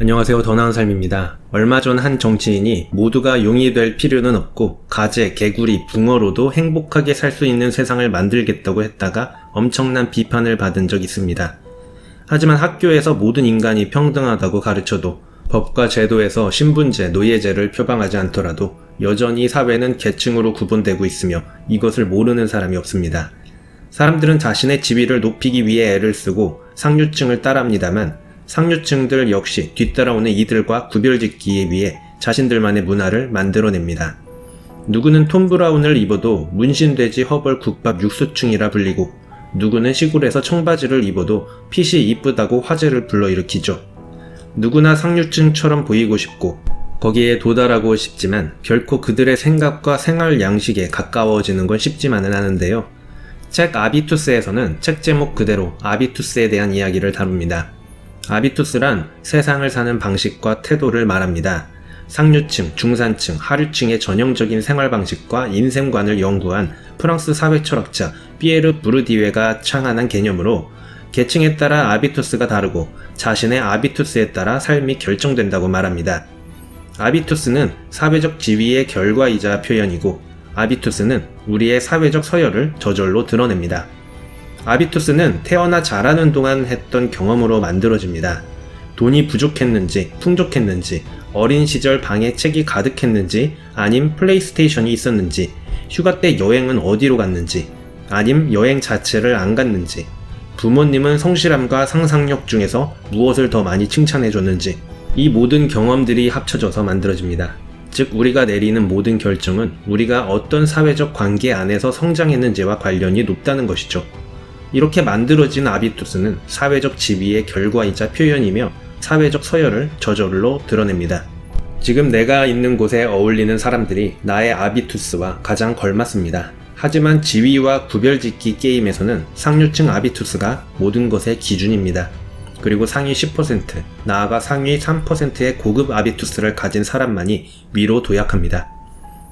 안녕하세요. 더 나은 삶입니다. 얼마 전 한 정치인이 모두가 용이 될 필요는 없고 가재, 개구리, 붕어로도 행복하게 살 수 있는 세상을 만들겠다고 했다가 엄청난 비판을 받은 적이 있습니다. 하지만 학교에서 모든 인간이 평등하다고 가르쳐도 법과 제도에서 신분제, 노예제를 표방하지 않더라도 여전히 사회는 계층으로 구분되고 있으며 이것을 모르는 사람이 없습니다. 사람들은 자신의 지위를 높이기 위해 애를 쓰고 상류층을 따라합니다만 상류층들 역시 뒤따라오는 이들과 구별짓기 위해 자신들만의 문화를 만들어냅니다. 누구는 톰 브라운을 입어도 문신돼지 허벌 국밥 육수충이라 불리고 누구는 시골에서 청바지를 입어도 핏이 이쁘다고 화제를 불러일으키죠. 누구나 상류층처럼 보이고 싶고 거기에 도달하고 싶지만 결코 그들의 생각과 생활 양식에 가까워지는 건 쉽지만은 않은데요. 책 아비투스에서는 책 제목 그대로 아비투스에 대한 이야기를 다룹니다. 아비투스란 세상을 사는 방식과 태도를 말합니다. 상류층, 중산층, 하류층의 전형적인 생활 방식과 인생관을 연구한 프랑스 사회철학자 피에르 부르디웨가 창안한 개념으로 계층에 따라 아비투스가 다르고 자신의 아비투스에 따라 삶이 결정된다고 말합니다. 아비투스는 사회적 지위의 결과이자 표현이고 아비투스는 우리의 사회적 서열을 저절로 드러냅니다. 아비투스는 태어나 자라는 동안 했던 경험으로 만들어집니다. 돈이 부족했는지, 풍족했는지, 어린 시절 방에 책이 가득했는지, 아님 플레이스테이션이 있었는지, 휴가 때 여행은 어디로 갔는지, 아님 여행 자체를 안 갔는지, 부모님은 성실함과 상상력 중에서 무엇을 더 많이 칭찬해줬는지, 이 모든 경험들이 합쳐져서 만들어집니다. 즉 우리가 내리는 모든 결정은 우리가 어떤 사회적 관계 안에서 성장했는지와 관련이 높다는 것이죠. 이렇게 만들어진 아비투스는 사회적 지위의 결과이자 표현이며 사회적 서열을 저절로 드러냅니다. 지금 내가 있는 곳에 어울리는 사람들이 나의 아비투스와 가장 걸맞습니다. 하지만 지위와 구별짓기 게임에서는 상류층 아비투스가 모든 것의 기준입니다. 그리고 상위 10%, 나아가 상위 3%의 고급 아비투스를 가진 사람만이 위로 도약합니다.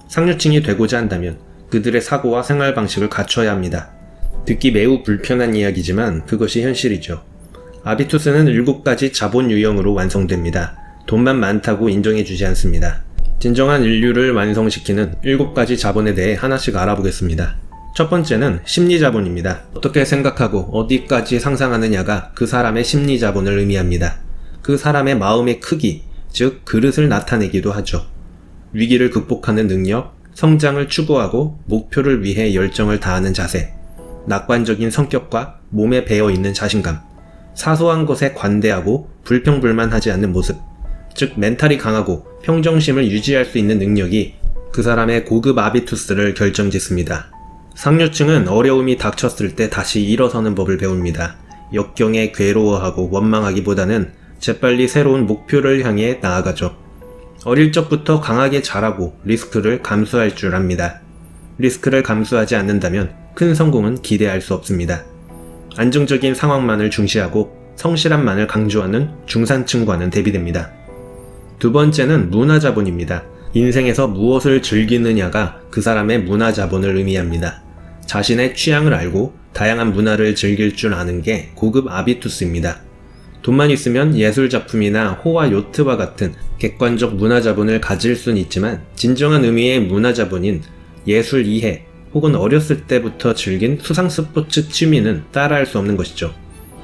상류층이 되고자 한다면 그들의 사고와 생활 방식을 갖춰야 합니다. 듣기 매우 불편한 이야기지만 그것이 현실이죠. 아비투스는 7가지 자본 유형으로 완성됩니다. 돈만 많다고 인정해주지 않습니다. 진정한 인류를 완성시키는 7가지 자본에 대해 하나씩 알아보겠습니다. 첫 번째는 심리자본입니다. 어떻게 생각하고 어디까지 상상하느냐가 그 사람의 심리자본을 의미합니다. 그 사람의 마음의 크기, 즉 그릇을 나타내기도 하죠. 위기를 극복하는 능력, 성장을 추구하고 목표를 위해 열정을 다하는 자세, 낙관적인 성격과 몸에 배어있는 자신감, 사소한 것에 관대하고 불평불만하지 않는 모습, 즉 멘탈이 강하고 평정심을 유지할 수 있는 능력이 그 사람의 고급 아비투스를 결정짓습니다. 상류층은 어려움이 닥쳤을 때 다시 일어서는 법을 배웁니다. 역경에 괴로워하고 원망하기보다는 재빨리 새로운 목표를 향해 나아가죠. 어릴 적부터 강하게 자라고 리스크를 감수할 줄 압니다. 리스크를 감수하지 않는다면 큰 성공은 기대할 수 없습니다. 안정적인 상황만을 중시하고 성실함만을 강조하는 중산층과는 대비됩니다. 두 번째는 문화자본입니다. 인생에서 무엇을 즐기느냐가 그 사람의 문화자본을 의미합니다. 자신의 취향을 알고 다양한 문화를 즐길 줄 아는 게 고급 아비투스입니다. 돈만 있으면 예술작품이나 호와 요트와 같은 객관적 문화자본을 가질 수는 있지만 진정한 의미의 문화자본인 예술 이해 혹은 어렸을 때부터 즐긴 수상스포츠 취미는 따라할 수 없는 것이죠.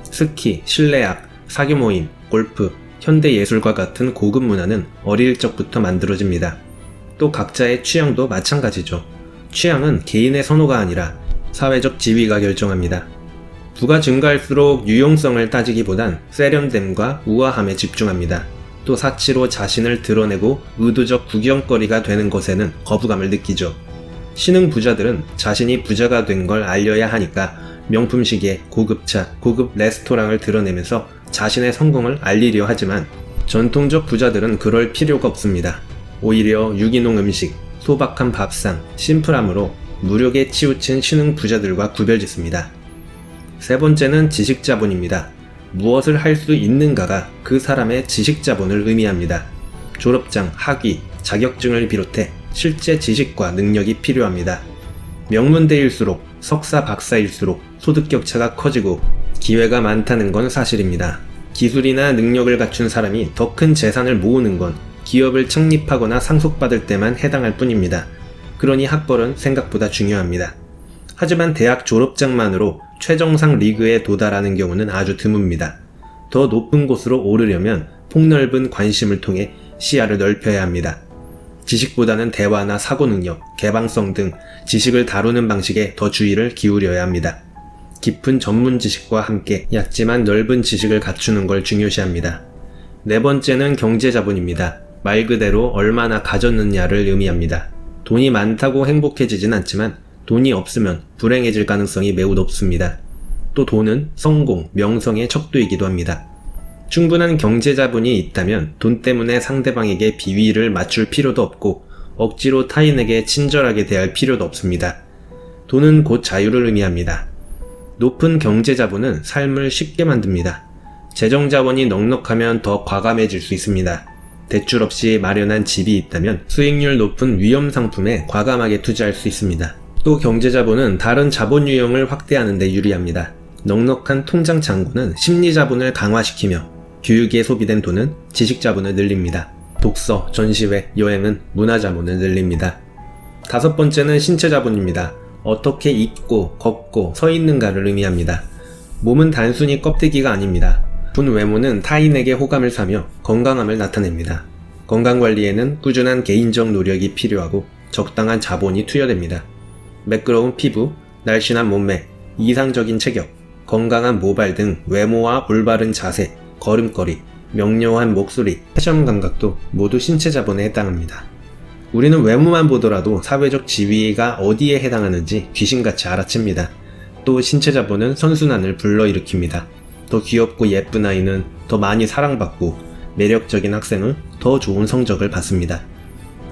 스키, 실내악, 사교 모임, 골프, 현대예술과 같은 고급 문화는 어릴 적부터 만들어집니다. 또 각자의 취향도 마찬가지죠. 취향은 개인의 선호가 아니라 사회적 지위가 결정합니다. 부가 증가할수록 유용성을 따지기보단 세련됨과 우아함에 집중합니다. 또 사치로 자신을 드러내고 의도적 구경거리가 되는 것에는 거부감을 느끼죠. 신흥 부자들은 자신이 부자가 된 걸 알려야 하니까 명품 시계, 고급차, 고급 레스토랑을 드러내면서 자신의 성공을 알리려 하지만 전통적 부자들은 그럴 필요가 없습니다. 오히려 유기농 음식, 소박한 밥상, 심플함으로 무력에 치우친 신흥 부자들과 구별짓습니다. 세 번째는 지식자본입니다. 무엇을 할 수 있는가가 그 사람의 지식자본을 의미합니다. 졸업장, 학위, 자격증을 비롯해 실제 지식과 능력이 필요합니다. 명문대일수록 석사, 박사일수록 소득 격차가 커지고 기회가 많다는 건 사실입니다. 기술이나 능력을 갖춘 사람이 더 큰 재산을 모으는 건 기업을 창립하거나 상속받을 때만 해당할 뿐입니다. 그러니 학벌은 생각보다 중요합니다. 하지만 대학 졸업장만으로 최정상 리그에 도달하는 경우는 아주 드뭅니다. 더 높은 곳으로 오르려면 폭넓은 관심을 통해 시야를 넓혀야 합니다. 지식보다는 대화나 사고 능력, 개방성 등 지식을 다루는 방식에 더 주의를 기울여야 합니다. 깊은 전문 지식과 함께 얕지만 넓은 지식을 갖추는 걸 중요시합니다. 네 번째는 경제 자본입니다. 말 그대로 얼마나 가졌느냐를 의미합니다. 돈이 많다고 행복해지진 않지만 돈이 없으면 불행해질 가능성이 매우 높습니다. 또 돈은 성공, 명성의 척도이기도 합니다. 충분한 경제 자본이 있다면 돈 때문에 상대방에게 비위를 맞출 필요도 없고 억지로 타인에게 친절하게 대할 필요도 없습니다. 돈은 곧 자유를 의미합니다. 높은 경제 자본은 삶을 쉽게 만듭니다. 재정 자본이 넉넉하면 더 과감해질 수 있습니다. 대출 없이 마련한 집이 있다면 수익률 높은 위험 상품에 과감하게 투자할 수 있습니다. 또 경제 자본은 다른 자본 유형을 확대하는 데 유리합니다. 넉넉한 통장 잔고는 심리 자본을 강화시키며 교육에 소비된 돈은 지식 자본을 늘립니다. 독서, 전시회, 여행은 문화 자본을 늘립니다. 다섯 번째는 신체 자본입니다. 어떻게 입고, 걷고, 서 있는가를 의미합니다. 몸은 단순히 껍데기가 아닙니다. 본 외모는 타인에게 호감을 사며 건강함을 나타냅니다. 건강관리에는 꾸준한 개인적 노력이 필요하고 적당한 자본이 투여됩니다. 매끄러운 피부, 날씬한 몸매, 이상적인 체격, 건강한 모발 등 외모와 올바른 자세, 걸음걸이, 명료한 목소리, 패션 감각도 모두 신체 자본에 해당합니다. 우리는 외모만 보더라도 사회적 지위가 어디에 해당하는지 귀신같이 알아챕니다. 또 신체 자본은 선순환을 불러일으킵니다. 더 귀엽고 예쁜 아이는 더 많이 사랑받고 매력적인 학생은 더 좋은 성적을 받습니다.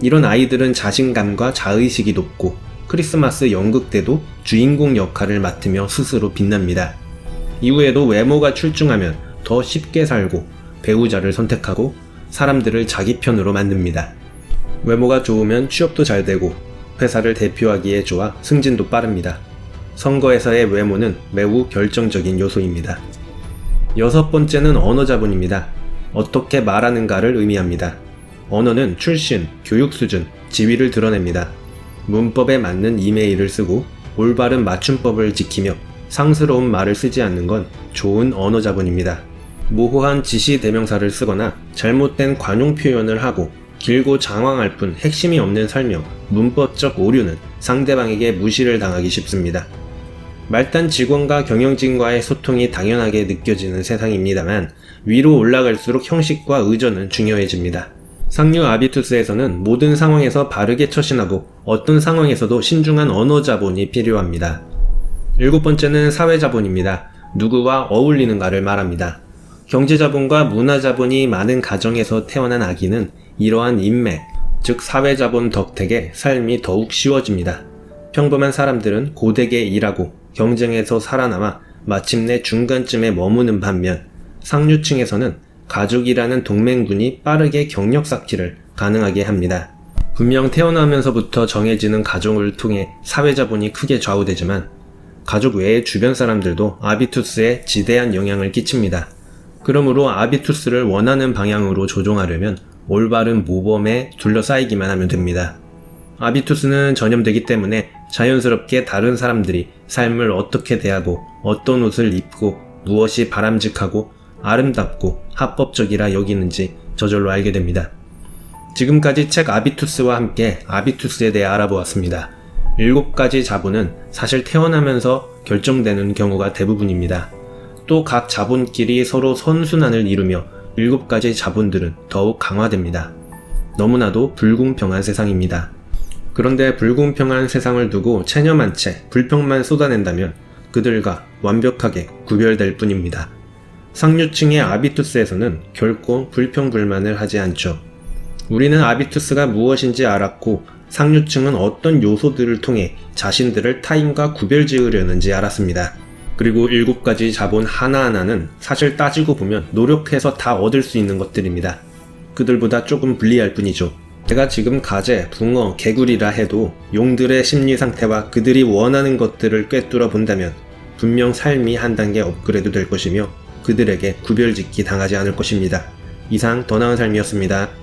이런 아이들은 자신감과 자의식이 높고 크리스마스 연극 때도 주인공 역할을 맡으며 스스로 빛납니다. 이후에도 외모가 출중하면 더 쉽게 살고 배우자를 선택하고 사람들을 자기 편으로 만듭니다. 외모가 좋으면 취업도 잘 되고 회사를 대표하기에 좋아 승진도 빠릅니다. 선거에서의 외모는 매우 결정적인 요소입니다. 여섯 번째는 언어 자본입니다. 어떻게 말하는가를 의미합니다. 언어는 출신, 교육 수준, 지위를 드러냅니다. 문법에 맞는 이메일을 쓰고 올바른 맞춤법을 지키며 상스러운 말을 쓰지 않는 건 좋은 언어 자본입니다. 모호한 지시 대명사를 쓰거나 잘못된 관용 표현을 하고 길고 장황할 뿐 핵심이 없는 설명, 문법적 오류는 상대방에게 무시를 당하기 쉽습니다. 말단 직원과 경영진과의 소통이 당연하게 느껴지는 세상입니다만 위로 올라갈수록 형식과 의존은 중요해집니다. 상류 아비투스에서는 모든 상황에서 바르게 처신하고 어떤 상황에서도 신중한 언어 자본이 필요합니다. 일곱 번째는 사회 자본입니다. 누구와 어울리는가를 말합니다. 경제 자본과 문화 자본이 많은 가정에서 태어난 아기는 이러한 인맥, 즉 사회 자본 덕택에 삶이 더욱 쉬워집니다. 평범한 사람들은 고되게 일하고 경쟁에서 살아남아 마침내 중간쯤에 머무는 반면 상류층에서는 가족이라는 동맹군이 빠르게 경력 쌓기를 가능하게 합니다. 분명 태어나면서부터 정해지는 가정을 통해 사회자본이 크게 좌우되지만 가족 외의 주변 사람들도 아비투스에 지대한 영향을 끼칩니다. 그러므로 아비투스를 원하는 방향으로 조종하려면 올바른 모범에 둘러싸이기만 하면 됩니다. 아비투스는 전염되기 때문에 자연스럽게 다른 사람들이 삶을 어떻게 대하고 어떤 옷을 입고 무엇이 바람직하고 아름답고 합법적이라 여기는지 저절로 알게 됩니다. 지금까지 책 아비투스와 함께 아비투스에 대해 알아보았습니다. 7가지 자본은 사실 태어나면서 결정되는 경우가 대부분입니다. 또 각 자본끼리 서로 선순환을 이루며 7가지 자본들은 더욱 강화됩니다. 너무나도 불공평한 세상입니다. 그런데 불공평한 세상을 두고 체념한 채 불평만 쏟아낸다면 그들과 완벽하게 구별될 뿐입니다. 상류층의 아비투스에서는 결코 불평불만을 하지 않죠. 우리는 아비투스가 무엇인지 알았고 상류층은 어떤 요소들을 통해 자신들을 타인과 구별지으려는지 알았습니다. 그리고 7가지 자본 하나하나는 사실 따지고 보면 노력해서 다 얻을 수 있는 것들입니다. 그들보다 조금 불리할 뿐이죠. 제가 지금 가재, 붕어, 개구리라 해도 용들의 심리 상태와 그들이 원하는 것들을 꿰뚫어 본다면 분명 삶이 한 단계 업그레이드 될 것이며 그들에게 구별짓기 당하지 않을 것입니다. 이상 더 나은 삶이었습니다.